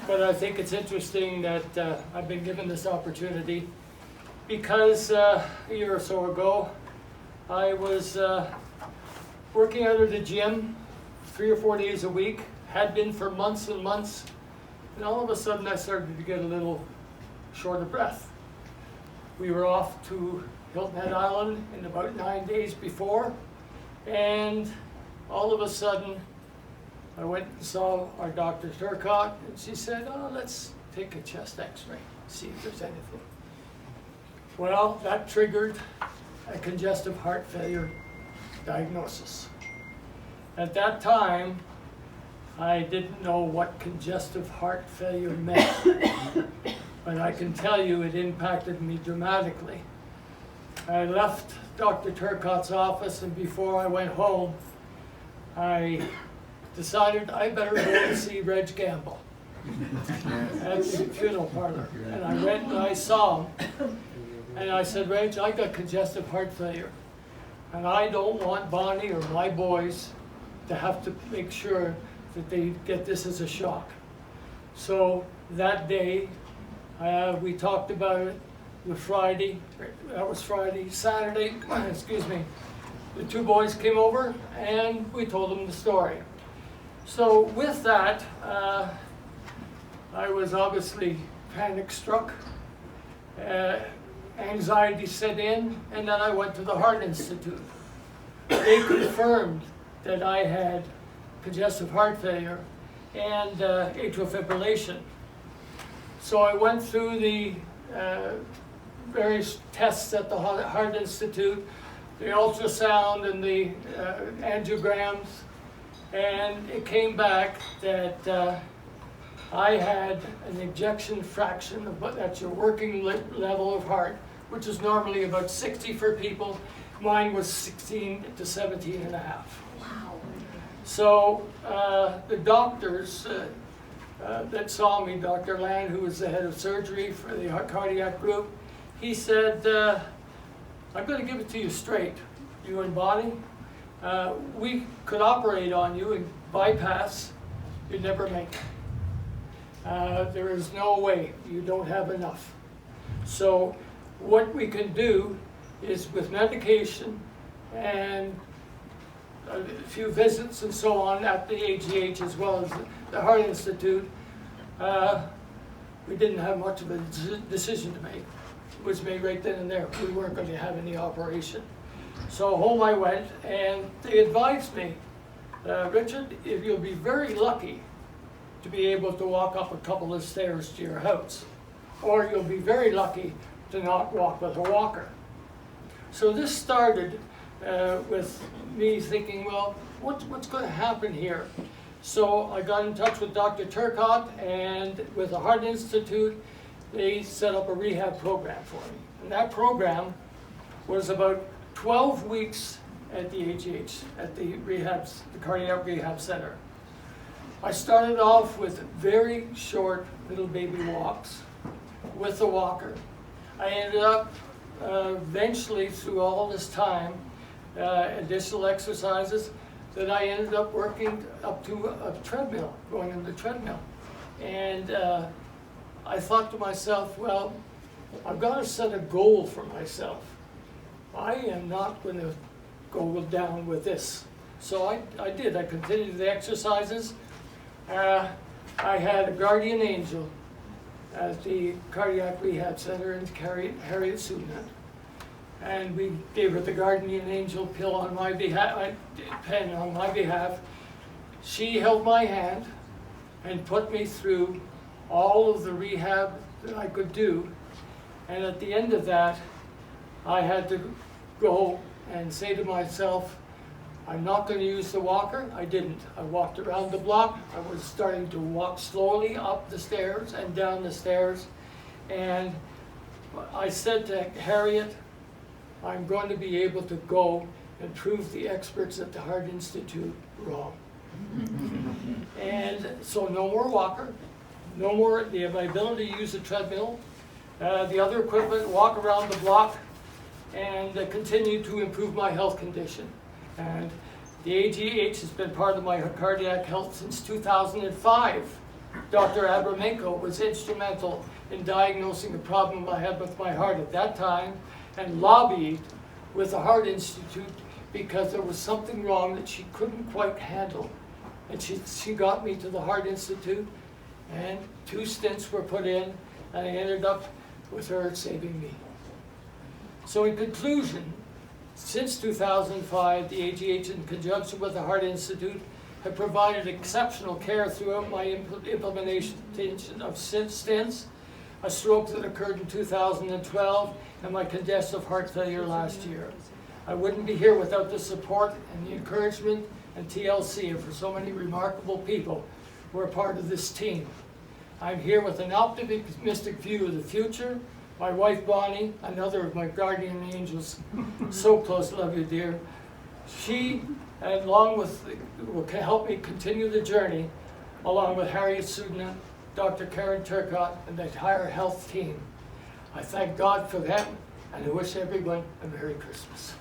But I think it's interesting that I've been given this opportunity because a year or so ago, I was working out of the gym 3 or 4 days a week, had been for months and months, and all of a sudden I started to get a little short of breath. We were off to Hilton Head Island in about 9 days before, and all of a sudden I went and saw our Dr. Turcott, and she said, oh, let's take a chest x-ray, see if there's anything. Well, that triggered a congestive heart failure diagnosis. At that time, I didn't know what congestive heart failure meant, but I can tell you it impacted me dramatically. I left Dr. Turcott's office, and before I went home, I decided I better go and see Reg Gamble at the funeral parlor. And I went and I saw him, and I said, Reg, I got congestive heart failure, and I don't want Bonnie or my boys to have to make sure that they get this as a shock. So that day, we talked about it with Friday, that was Friday, Saturday, excuse me, the two boys came over and we told them the story. So with that, I was obviously panic struck, anxiety set in, and then I went to the Heart Institute. They confirmed that I had congestive heart failure and atrial fibrillation. So I went through the various tests at the Heart Institute, the ultrasound and the angiograms, and it came back that I had an ejection fraction of that's your working level of heart, which is normally about 60 for people. Mine was 16 to 17 and a half. Wow. So the doctors that saw me, Dr. Land, who was the head of surgery for the cardiac group, he said, I'm going to give it to you straight, you and Bonnie. We could operate on you and bypass, you'd never make it. There is no way, you don't have enough. So what we can do is with medication and a few visits and so on at the AGH as well as the Heart Institute, we didn't have much of a decision to make. It was made right then and there. We weren't going to have any operation. So home I went, and they advised me, Richard, if you'll be very lucky to be able to walk up a couple of stairs to your house, or you'll be very lucky to not walk with a walker. So this started with me thinking, well, what's going to happen here? So I got in touch with Dr. Turcott, and with the Heart Institute, they set up a rehab program for me. And that program was about 12 weeks at the AGH, at the cardiac rehab center. I started off with very short little baby walks with the walker. I ended up eventually, through all this time, additional exercises, that I ended up working up to a treadmill, going on the treadmill. And I thought to myself, well, I've got to set a goal for myself. I am not going to go down with this. So I did. I continued the exercises. I had a guardian angel at the cardiac rehab center in Harriet Sudan. And we gave her the guardian angel pill on my behalf, pen on my behalf. She held my hand and put me through all of the rehab that I could do. And at the end of that, I had to go and say to myself, I'm not going to use the walker. I didn't. I walked around the block. I was starting to walk slowly up the stairs and down the stairs. And I said to Harriet, I'm going to be able to go and prove the experts at the Heart Institute wrong. And so no more walker, no more my ability to use the treadmill, the other equipment, walk around the block, and continue to improve my health condition. And the AGH has been part of my cardiac health since 2005. Dr. Abramenko was instrumental in diagnosing the problem I had with my heart at that time, and lobbied with the Heart Institute because there was something wrong that she couldn't quite handle. And she got me to the Heart Institute, and 2 stents were put in, and I ended up with her saving me. So in conclusion, since 2005, the AGH, in conjunction with the Heart Institute, have provided exceptional care throughout my implementation of stents, a stroke that occurred in 2012, and my congestive heart failure last year. I wouldn't be here without the support and the encouragement and TLC for so many remarkable people who are part of this team. I'm here with an optimistic view of the future. My wife Bonnie, another of my guardian angels, so close, love you dear. She, along with, will help me continue the journey, along with Harriet Sudna, Dr. Karen Turcott, and the entire health team. I thank God for them, and I wish everyone a Merry Christmas.